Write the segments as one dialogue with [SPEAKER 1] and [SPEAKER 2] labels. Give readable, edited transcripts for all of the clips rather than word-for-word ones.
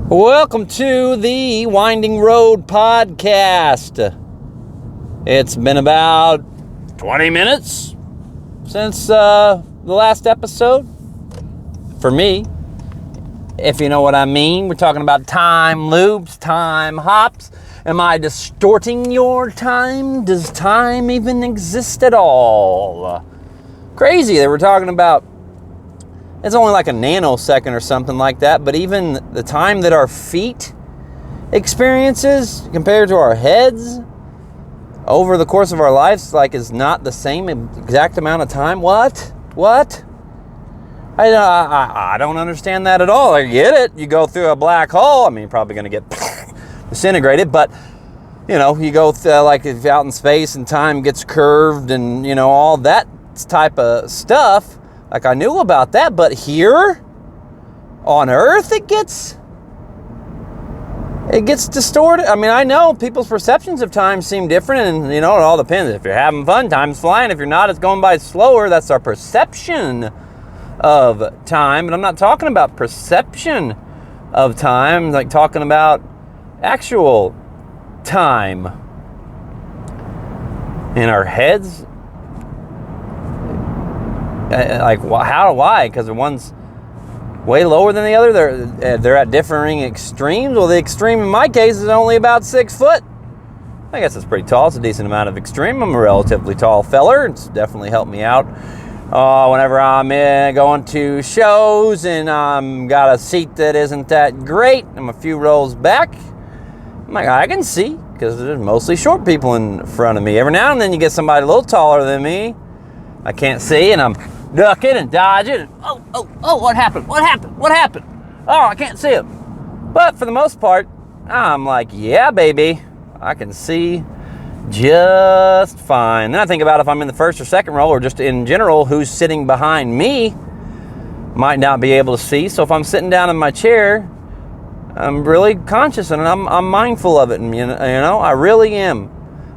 [SPEAKER 1] Welcome to the Winding Road Podcast. It's been about 20 minutes since the last episode. For me, if you know what I mean. We're talking about time loops, time hops. Am I distorting your time? Does time even exist at all? Crazy that we're talking about. It's only like a nanosecond or something like that, but even the time that our feet experiences compared to our heads over the course of our lives, like, is not the same exact amount of time. What? I don't understand that at all. I get it. You go through a black hole. I mean, you're probably going to get disintegrated, but you know, you go through, like, if out in space and time gets curved and, you know, all that type of stuff. Like, I knew about that, but here on Earth, it gets distorted. I mean, I know people's perceptions of time seem different, and, you know, it all depends. If you're having fun, time's flying. If you're not, it's going by slower. That's our perception of time. But I'm not talking about perception of time. I'm, like, talking about actual time in our heads. Like, why? Because one's way lower than the other. They're at differing extremes. Well, the extreme in my case is only about 6 foot. I guess it's pretty tall. It's a decent amount of extreme. I'm a relatively tall feller. It's definitely helped me out whenever I'm going to shows and got a seat that isn't that great. I'm a few rows back. I'm like, I can see, because there's mostly short people in front of me. Every now and then you get somebody a little taller than me. I can't see, and I'm ducking and dodging. And, oh, what happened? Oh, I can't see him. But for the most part, I'm like, yeah, baby, I can see just fine. Then I think about if I'm in the first or second row, or just in general, who's sitting behind me might not be able to see. So if I'm sitting down in my chair, I'm really conscious, and I'm mindful of it. And, you know, I really am.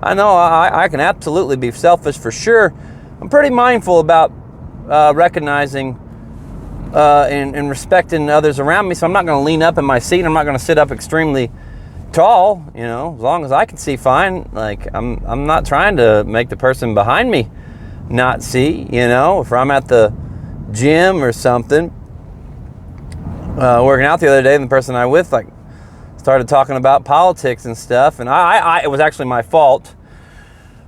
[SPEAKER 1] I know I can absolutely be selfish for sure. I'm pretty mindful about recognizing and respecting others around me, so I'm not going to lean up in my seat. I'm not going to sit up extremely tall, you know, as long as I can see fine. Like, I'm not trying to make the person behind me not see, you know. If I'm at the gym or something, working out the other day, and the person I'm with, like, started talking about politics and stuff, and it was actually my fault.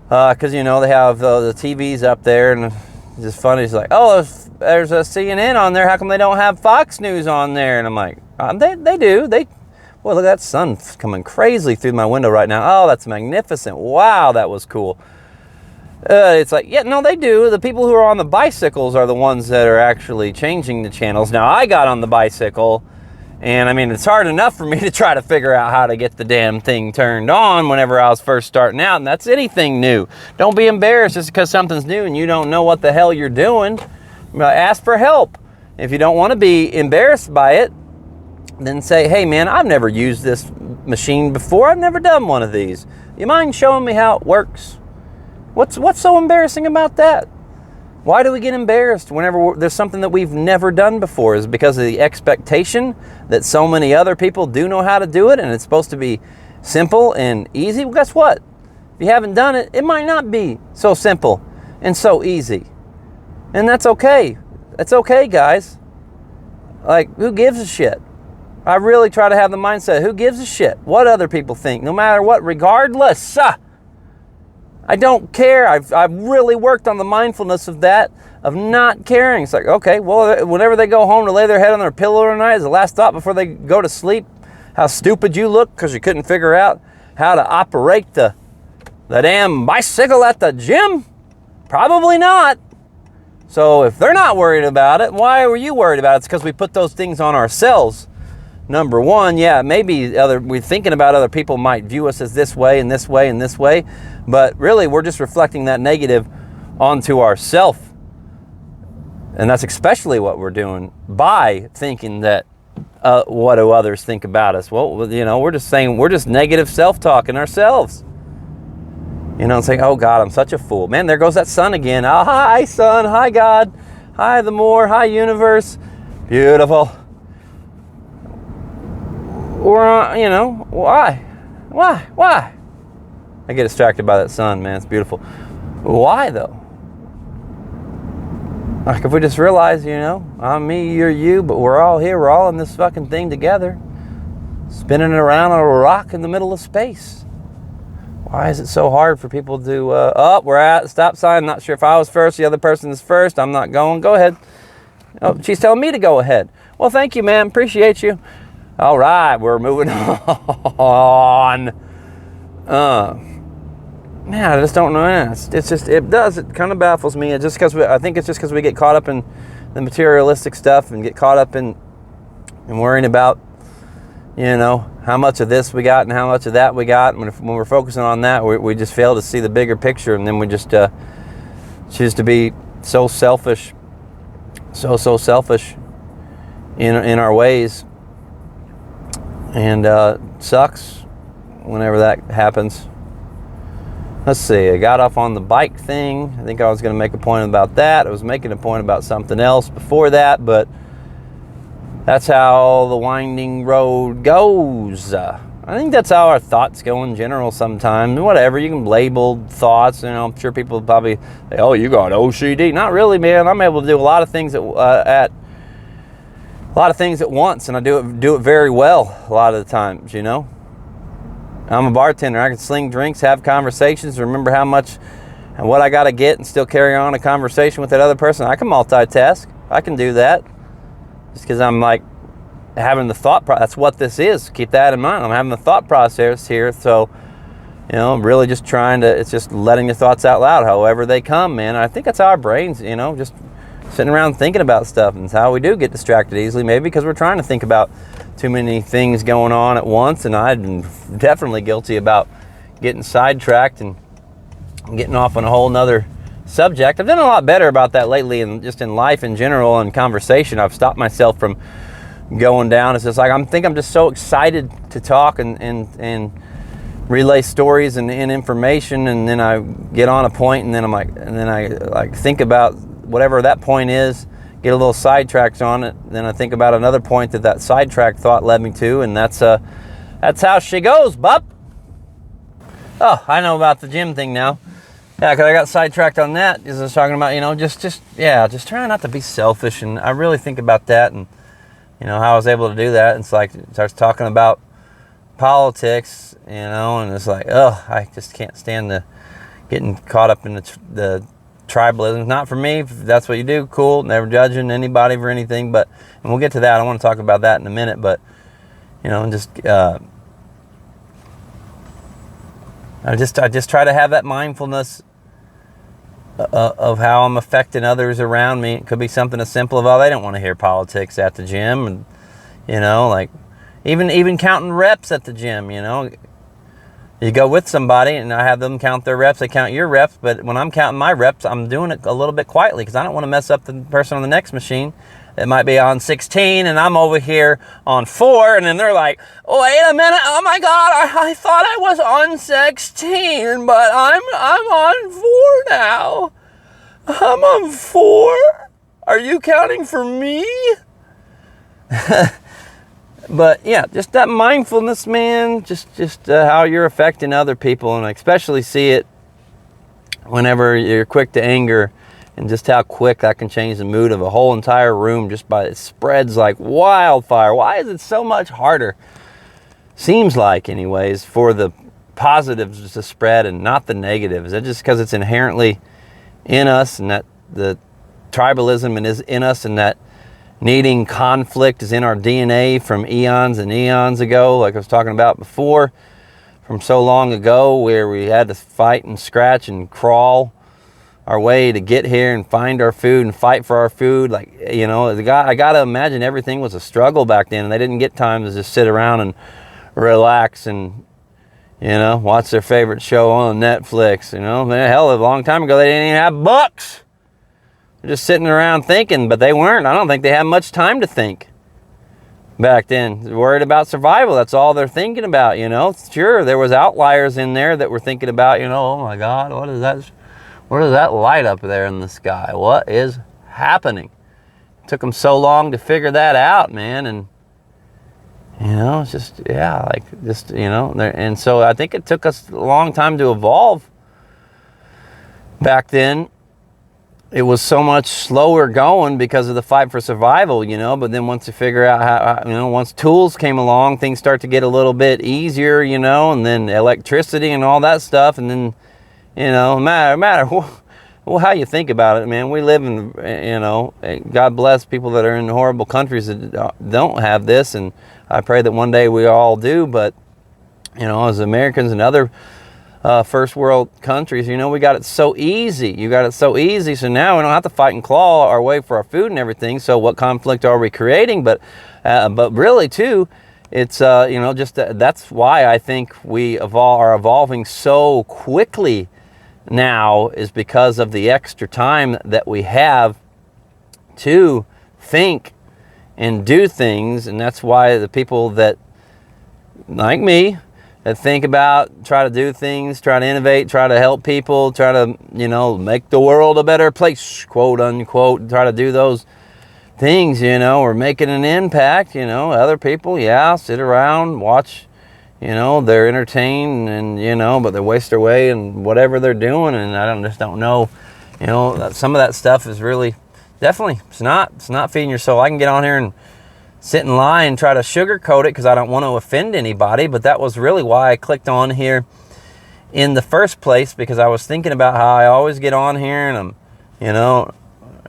[SPEAKER 1] Because, you know, they have the TVs up there, and it's just funny. It's like, oh, there's a CNN on there. How come they don't have Fox News on there? And I'm like, they do. Well, look at that sun coming crazily through my window right now. Oh, that's magnificent. Wow, that was cool. It's like, yeah, no, they do. The people who are on the bicycles are the ones that are actually changing the channels. Now, I got on the bicycle, and I mean, it's hard enough for me to try to figure out how to get the damn thing turned on whenever I was first starting out, and that's anything new. Don't be embarrassed just because something's new and you don't know what the hell you're doing. Ask for help. If you don't want to be embarrassed by it, then say, hey man, I've never used this machine before. I've never done one of these. You mind showing me how it works? What's so embarrassing about that? Why do we get embarrassed whenever there's something that we've never done before? Is it because of the expectation that so many other people do know how to do it, and it's supposed to be simple and easy? Well, guess what? If you haven't done it, it might not be so simple and so easy. And that's okay. That's okay, guys. Like, who gives a shit? I really try to have the mindset, who gives a shit what other people think, no matter what, regardless. I don't care. I've really worked on the mindfulness of that, of not caring. It's like, okay, well, whenever they go home to lay their head on their pillow tonight, is the last thought before they go to sleep how stupid you look because you couldn't figure out how to operate the damn bicycle at the gym? Probably not. So if they're not worried about it, why were you worried about it? It's because we put those things on ourselves. Number one, yeah, maybe we're thinking about other people might view us as this way and this way and this way, but really we're just reflecting that negative onto ourselves. And that's especially what we're doing by thinking that what do others think about us? Well, you know, we're just saying, we're just negative self-talking ourselves. You know, and saying, oh God, I'm such a fool. Man, there goes that sun again. Oh, hi sun, hi God, hi the more, hi universe. Beautiful. Or, you know, why? I get distracted by that sun, man. It's beautiful. Why, though? Like, if we just realize, you know, I'm me, you're you, but we're all here. We're all in this fucking thing together. Spinning around on a rock in the middle of space. Why is it so hard for people to, we're at the stop sign. Not sure if I was first, the other person is first. I'm not going. Go ahead. Oh, she's telling me to go ahead. Well, thank you, ma'am. Appreciate you. All right, we're moving on. Man, I just don't know. It kind of baffles me. It's just because I think it's just because we get caught up in the materialistic stuff and get caught up in worrying about, you know, how much of this we got and how much of that we got. And when we're focusing on that, we just fail to see the bigger picture, and then we just choose to be so selfish, so selfish in our ways, and sucks whenever that happens. Let's see, I got off on the bike thing. I think I was going to make a point about that. I was making a point about something else before that, but that's how the winding road goes. I think that's how our thoughts go in general sometimes. Whatever, you can label thoughts. You know, I'm sure people probably say, oh, you got OCD. Not really, man. I'm able to do a lot of things at once, and I do it very well a lot of the times, you know. I'm a bartender. I can sling drinks, have conversations, remember how much and what I got to get, and still carry on a conversation with that other person. I can multitask. I can do that. Just because I'm like having the thought process. That's what this is. Keep that in mind. I'm having the thought process here. So, you know, I'm really just it's just letting your thoughts out loud, however they come, man. I think that's how our brains, you know, just sitting around thinking about stuff. And it's how we do get distracted easily, maybe because we're trying to think about too many things going on at once. And I'm definitely guilty about getting sidetracked and getting off on a whole nother subject. I've done a lot better about that lately, and just in life in general and conversation. I've stopped myself from going down. It's just like I'm just so excited to talk and relay stories and information, and then I get on a point, and then I think about whatever that point is, get a little sidetracked on it, then I think about another point that sidetracked thought led me to, and that's how she goes, bub. Oh, I know about the gym thing now. Yeah, because I got sidetracked on that, because I was talking about, you know, just trying not to be selfish, and I really think about that, and, you know, how I was able to do that. It's like, it starts talking about politics, you know, and it's like, oh, I just can't stand the getting caught up in the tribalism. Not for me. If that's what you do, cool. Never judging anybody for anything, but, and we'll get to that. I want to talk about that in a minute, but, you know, just I just try to have that mindfulness of how I'm affecting others around me. It could be something as simple as, oh, they don't want to hear politics at the gym, and, you know, like even counting reps at the gym. You know, you go with somebody and I have them count their reps, they count your reps, but when I'm counting my reps, I'm doing it a little bit quietly, because I don't want to mess up the person on the next machine that might be on 16 and I'm over here on 4, and then they're like, oh, wait a minute, oh my God, I thought I was on 16, but I'm on 4 now. I'm on 4? Are you counting for me? But yeah, just that mindfulness, man, just how you're affecting other people, and I especially see it whenever you're quick to anger, and just how quick that can change the mood of a whole entire room just by, it spreads like wildfire. Why is it so much harder, seems like anyways, for the positives to spread and not the negatives? Is it just because it's inherently in us, and that the tribalism is in us, and that needing conflict is in our DNA from eons and eons ago, like I was talking about before, from so long ago, where we had to fight and scratch and crawl our way to get here and find our food and fight for our food. Like, you know, I got to imagine everything was a struggle back then, and they didn't get time to just sit around and relax and, you know, watch their favorite show on Netflix. You know, man, hell, a long time ago, they didn't even have books. They're just sitting around thinking, but they weren't. I don't think they had much time to think back then. They're worried about survival. That's all they're thinking about, you know. Sure, there was outliers in there that were thinking about, you know, oh my God, what is that light up there in the sky? What is happening? It took them so long to figure that out, man. And, It's just, yeah, like just, and so I think it took us a long time to evolve. Back then, it was so much slower going because of the fight for survival, but then once you figure out how, once tools came along, things start to get a little bit easier, and then electricity and all that stuff. And then, no matter how you think about it, man, we live in, God bless people that are in horrible countries that don't have this. And I pray that one day we all do. But, as Americans and other first world countries, we got it so easy. You got it so easy. So now we don't have to fight and claw our way for our food and everything. So what conflict are we creating? But really too, it's that's why I think we are evolving so quickly now, is because of the extra time that we have to think and do things. And that's why the people that, like me, that think about, try to do things, try to innovate, try to help people, try to, make the world a better place, quote unquote, try to do those things, or making an impact, other people, sit around, watch, they're entertained and, but they waste their way and whatever they're doing. And I just don't know, some of that stuff is really, definitely, it's not feeding your soul. I can get on here and sit and lie and try to sugarcoat it because I don't want to offend anybody, but that was really why I clicked on here in the first place, because I was thinking about how I always get on here and I'm,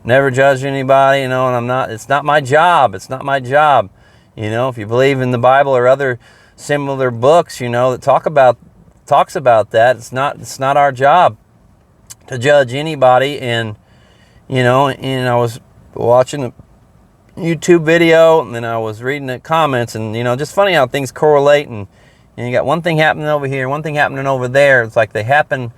[SPEAKER 1] never judge anybody, and I'm not, it's not my job. It's not my job. If you believe in the Bible or other similar books, that talks about that, it's not our job to judge anybody. And, and I was watching a YouTube video, and then I was reading the comments, and just funny how things correlate, and you got one thing happening over here, one thing happening over there. It's like they happen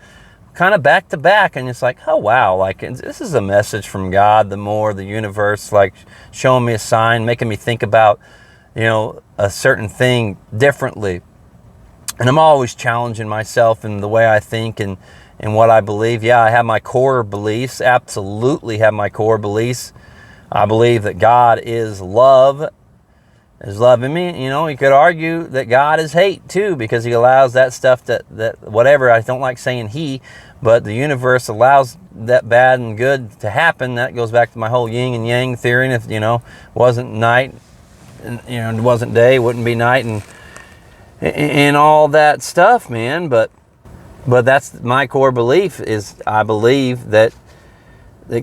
[SPEAKER 1] kind of back to back, and it's like, oh wow, like this is a message from God, the universe, like showing me a sign, making me think about a certain thing differently. And I'm always challenging myself in the way I think and what I believe. I have my core beliefs, absolutely have my core beliefs. I believe that God is love, is loving me. You could argue that God is hate too, because he allows that stuff that whatever, I don't like saying he, but the universe allows that bad and good to happen. That goes back to my whole yin and yang theory. And if, wasn't night, and, it wasn't day, it wouldn't be night, and all that stuff, man. But that's my core belief, is I believe that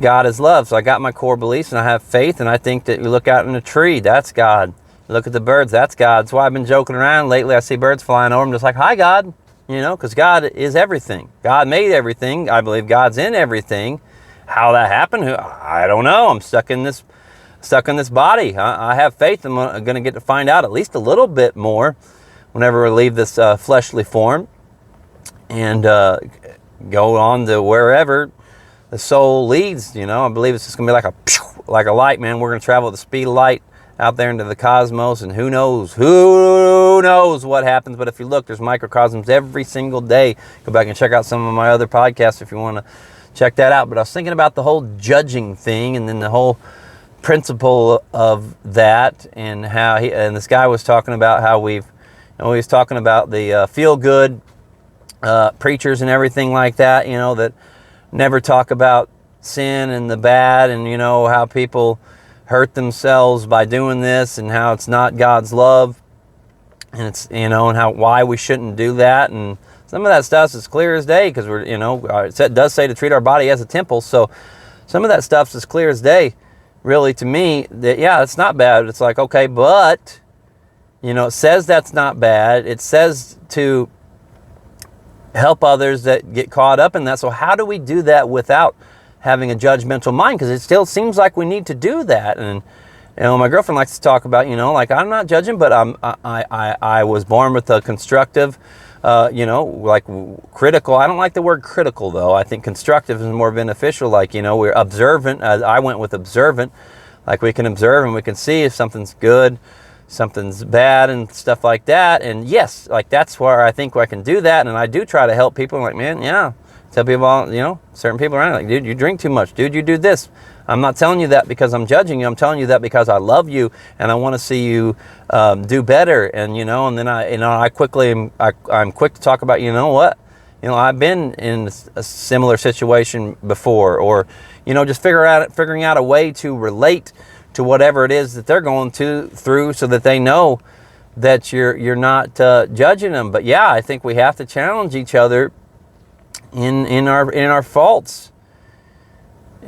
[SPEAKER 1] God is love. So I got my core beliefs, and I have faith, and I think that you look out in a tree, that's God. You look at the birds, that's God. That's why I've been joking around lately. I see birds flying over, I'm just like, hi God, because God is everything. God made everything. I believe God's in everything. How that happened, I don't know. I'm stuck in this body. I have faith I'm going to get to find out at least a little bit more whenever we leave this fleshly form and go on to wherever the soul leads. I believe it's just going to be like a light, man. We're going to travel at the speed of light out there into the cosmos, and who knows what happens. But if you look, there's microcosms every single day. Go back and check out some of my other podcasts if you want to check that out. But I was thinking about the whole judging thing, and then the whole principle of that, and how and this guy was talking about how he was talking about the feel-good preachers and everything like that, that never talk about sin and the bad, and how people hurt themselves by doing this, and how it's not God's love, and it's and why we shouldn't do that. And some of that stuff is clear as day, because we're it does say to treat our body as a temple. So some of that stuff is clear as day, really, to me, that it's not bad. It's like, okay, but it says that's not bad. It says to help others that get caught up in that. So how do we do that without having a judgmental mind? Because it still seems like we need to do that. And my girlfriend likes to talk about, like, I'm not judging, but I was born with a constructive, like critical. I don't like the word critical, though. I think constructive is more beneficial. Like, we're observant. I went with observant. Like, we can observe and we can see if something's good, something's bad, and stuff like that. And yes, like, that's where I think I can do that. And I do try to help people. I'm like, man, tell people, certain people around, like, dude, you drink too much. Dude, you do this. I'm not telling you that because I'm judging you. I'm telling you that because I love you and I want to see you do better. And, and then I'm quick to talk about, what? I've been in a similar situation before, or, just figuring out a way to relate to whatever it is that they're going through so that they know that you're not judging them. But yeah, I think we have to challenge each other in our faults,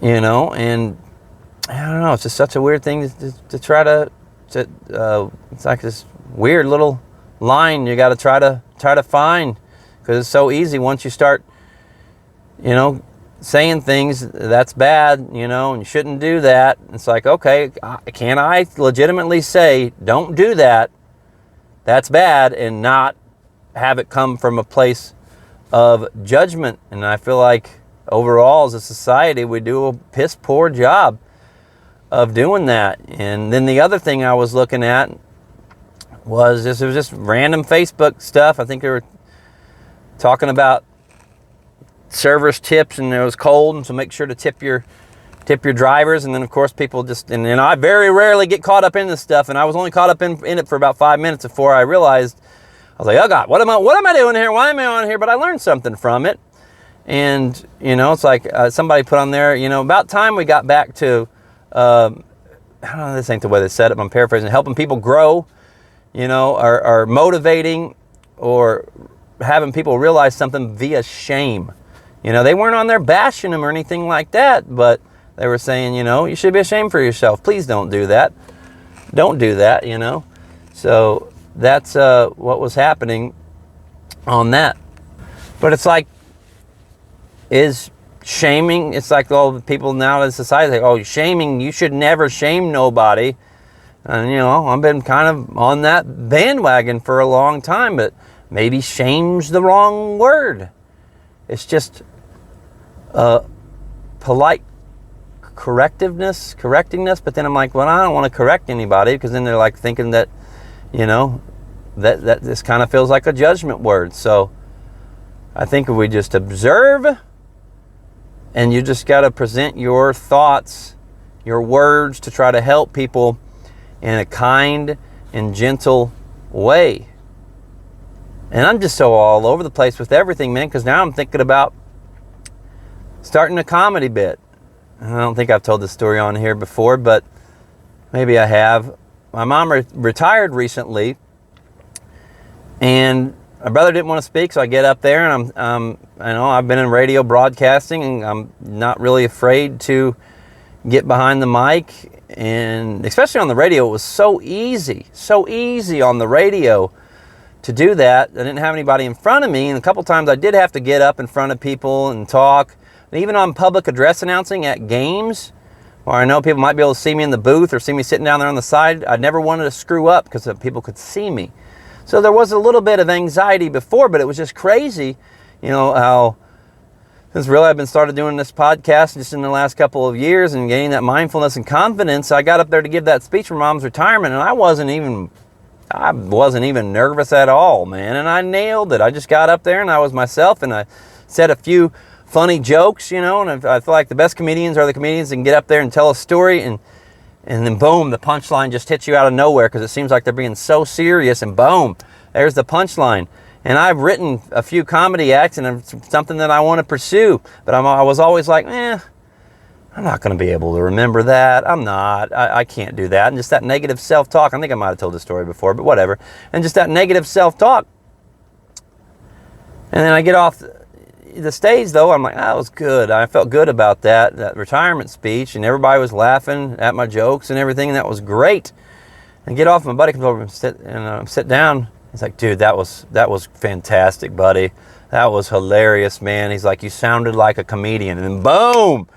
[SPEAKER 1] and I don't know, it's just such a weird thing to try to it's like this weird little line you got to try to find, because it's so easy once you start saying things that's bad, and you shouldn't do that. It's like, okay, can I legitimately say don't do that, that's bad, and not have it come from a place of judgment? And I feel like overall as a society we do a piss poor job of doing that. And then the other thing I was looking at was it was just random Facebook stuff. I think they were talking about servers tips, and it was cold, and so make sure to tip your drivers. And then of course people just, and I very rarely get caught up in this stuff, and I was only caught up in it for about 5 minutes before I realized, I was like, oh God, what am I doing here? Why am I on here? But I learned something from it. And it's like somebody put on there, about time we got back to I don't know, this ain't the way they said it, but I'm paraphrasing, helping people grow, or motivating, or having people realize something via shame. They weren't on there bashing them or anything like that, but they were saying, you should be ashamed for yourself. Please don't do that. Don't do that, So that's what was happening on that. But it's like, is shaming, it's like all the people now in society say, oh, shaming, you should never shame nobody. And, I've been kind of on that bandwagon for a long time, but maybe shame's the wrong word. It's just polite correctingness, but then I'm like, well, I don't want to correct anybody, because then they're like thinking that, that this kind of feels like a judgment word. So I think if we just observe, and you just got to present your thoughts, your words, to try to help people in a kind and gentle way. And I'm just so all over the place with everything, man, because now I'm thinking about starting a comedy bit. I don't think I've told this story on here before, but maybe I have. My mom retired recently, and my brother didn't want to speak, so I get up there, and I've been in radio broadcasting, and I'm not really afraid to get behind the mic. And especially on the radio, it was so easy on the radio to do that. I didn't have anybody in front of me, and a couple times I did have to get up in front of people and talk. And even on public address announcing at games, where I know people might be able to see me in the booth or see me sitting down there on the side, I never wanted to screw up because people could see me. So there was a little bit of anxiety before, but it was just crazy, how since really I've been started doing this podcast just in the last couple of years and gaining that mindfulness and confidence. I got up there to give that speech for Mom's retirement, and I wasn't even nervous at all, man. And I nailed it. I just got up there and I was myself, and I said a few funny jokes, and I feel like the best comedians are the comedians that can get up there and tell a story, and then boom, the punchline just hits you out of nowhere, because it seems like they're being so serious, and boom, there's the punchline. And I've written a few comedy acts, and it's something that I want to pursue, but I was always like, I'm not going to be able to remember that. I can't do that. And just that negative self-talk. I think I might have told this story before, but whatever. And just that negative self-talk. And then I get off the stage, though, I'm like, that was good. I felt good about that retirement speech, and everybody was laughing at my jokes and everything, and that was great. And get off, my buddy comes over and sit down. He's like, dude, that was fantastic, buddy. That was hilarious, man. He's like, you sounded like a comedian. And then boom,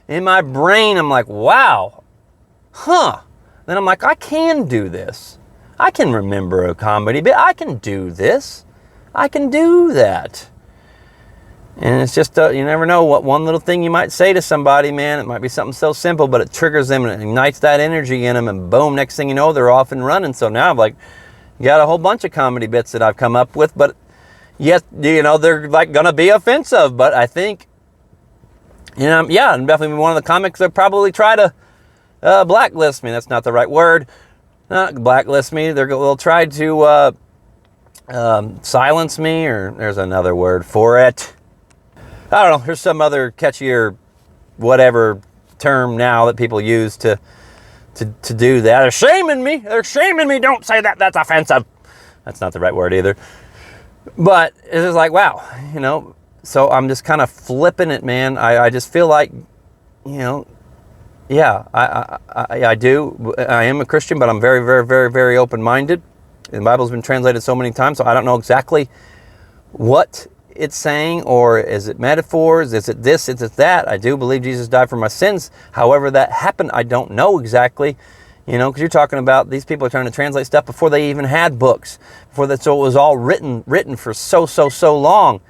[SPEAKER 1] in my brain, I'm like, wow, huh. Then I'm like, I can do this. I can remember a comedy bit. I can do this. I can do that. And it's just, you never know what one little thing you might say to somebody, man. It might be something so simple, but it triggers them and it ignites that energy in them. And boom, next thing you know, they're off and running. So now I'm like, got a whole bunch of comedy bits that I've come up with, but yes, they're like going to be offensive. But I think Yeah, and definitely one of the comics that probably try to blacklist me. That's not the right word. Not blacklist me. They'll try to silence me, or there's another word for it. I don't know. There's some other catchier, whatever term now that people use to do that. They're shaming me. They're shaming me. Don't say that. That's offensive. That's not the right word either. But it's just like, wow, So I'm just kind of flipping it, man. I just feel like, yeah, I do. I am a Christian, but I'm very, very, very, very open-minded. The Bible's been translated so many times, so I don't know exactly what it's saying, or is it metaphors? Is it this? Is it that? I do believe Jesus died for my sins. However that happened, I don't know exactly. Because you're talking about these people are trying to translate stuff before they even had books, so it was all written for so long.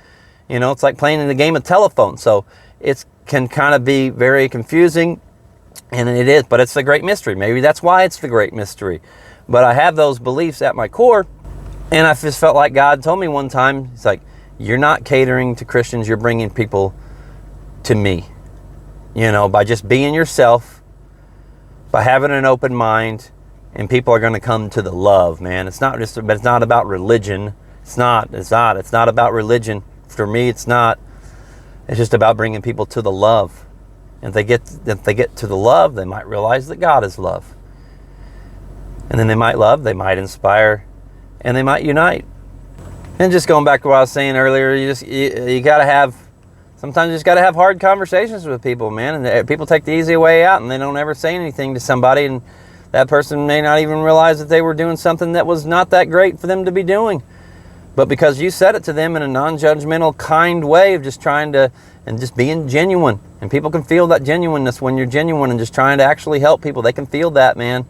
[SPEAKER 1] It's like playing in a game of telephone. So it can kind of be very confusing, and it is, but it's a great mystery. Maybe that's why it's the great mystery. But I have those beliefs at my core, and I just felt like God told me one time, He's like, you're not catering to Christians, you're bringing people to me. By just being yourself, by having an open mind, and people are going to come to the love, man. It's not about religion. It's not about religion. For me, it's not. It's just about bringing people to the love. And if they get to the love, they might realize that God is love. And then they might love, they might inspire, and they might unite. And just going back to what I was saying earlier, you got to have, sometimes you just got to have hard conversations with people, man. And people take the easy way out, and they don't ever say anything to somebody, and that person may not even realize that they were doing something that was not that great for them to be doing. But because you said it to them in a non-judgmental, kind way of just trying to, and just being genuine. And people can feel that genuineness when you're genuine and just trying to actually help people. They can feel that, man.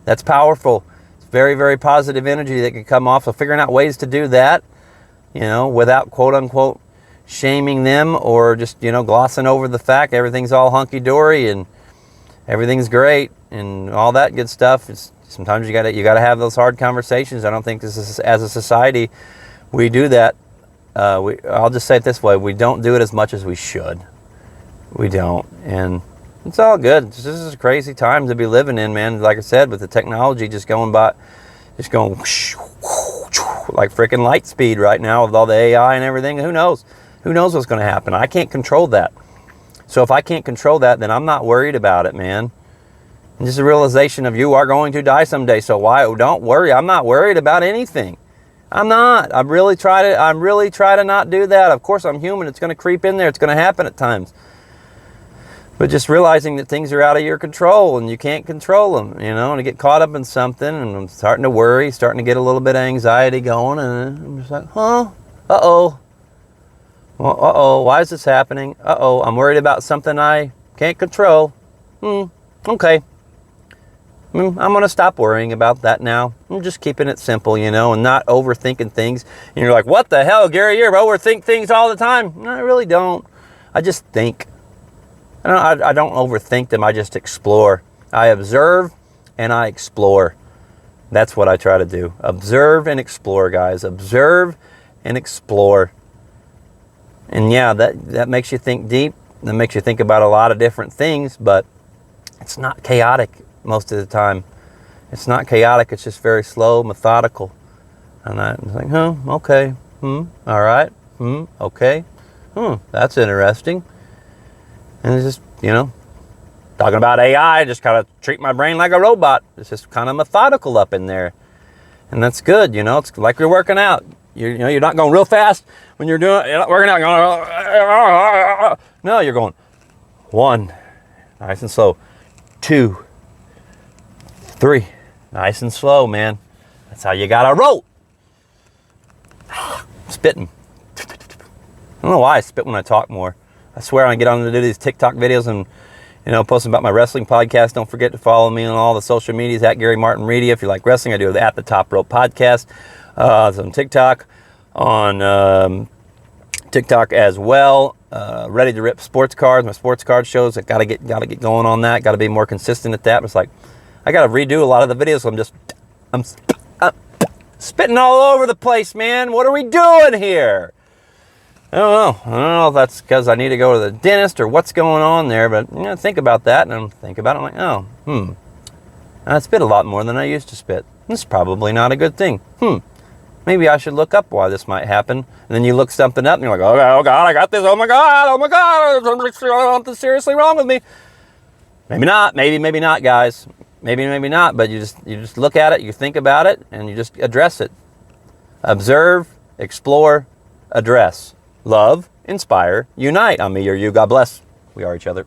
[SPEAKER 1] That's powerful. It's very, very positive energy that can come off. So figuring out ways to do that, without quote-unquote shaming them, or just, glossing over the fact everything's all hunky-dory and everything's great and all that good stuff. Sometimes you gotta have those hard conversations. I don't think as a society we do that. I'll just say it this way: we don't do it as much as we should. We don't, and it's all good. This is a crazy time to be living in, man. Like I said, with the technology just going like freaking light speed right now with all the AI and everything. Who knows? Who knows what's going to happen? I can't control that. So if I can't control that, then I'm not worried about it, man. And just a realization of you are going to die someday. So don't worry. I'm not worried about anything. I'm not. I really try to not do that. Of course, I'm human. It's going to creep in there. It's going to happen at times. But just realizing that things are out of your control and you can't control them, and to get caught up in something, and I'm starting to worry, starting to get a little bit of anxiety going, and I'm just like, uh-oh. Well, uh-oh, why is this happening? Uh-oh, I'm worried about something I can't control. Okay. I'm going to stop worrying about that now. I'm just keeping it simple, and not overthinking things. And you're like, what the hell, Gary? You overthink things all the time. No, I really don't. I just think. I don't overthink them. I just explore. I observe and I explore. That's what I try to do. Observe and explore, guys. Observe and explore. And yeah, that makes you think deep. That makes you think about a lot of different things, but it's not chaotic most of the time. It's not chaotic. It's just very slow, methodical. And I'm like, okay. All right. Okay. That's interesting. And it's just, talking about AI, just kind of treat my brain like a robot. It's just kind of methodical up in there. And that's good, It's like you're working out. You're not going real fast when you're not working out. No, you're going 1, nice and slow. 2, 3, nice and slow, man. That's how you gotta roll. Spitting. I don't know why I spit when I talk more. I swear I get on to do these TikTok videos and, posting about my wrestling podcast. Don't forget to follow me on all the social medias at Gary Martin Media. If you like wrestling, I do the At the Top Rope podcast. It's on TikTok, TikTok as well. Ready to Rip sports cards, my sports card shows. I gotta get going on that. Got to be more consistent at that. It's like I gotta redo a lot of the videos. So I'm spitting all over the place, man. What are we doing here? I don't know if that's because I need to go to the dentist or what's going on there, but think about that, and I'm thinking about it. I'm like, I spit a lot more than I used to spit. This is probably not a good thing. Maybe I should look up why this might happen. And then you look something up and you're like, oh God, I got this. Oh my God, something's seriously wrong with me. Maybe not, maybe not, guys. Maybe not, but you just look at it, you think about it, and you just address it. Observe, explore, address. Love, inspire, unite. I'm me or you. God bless. We are each other.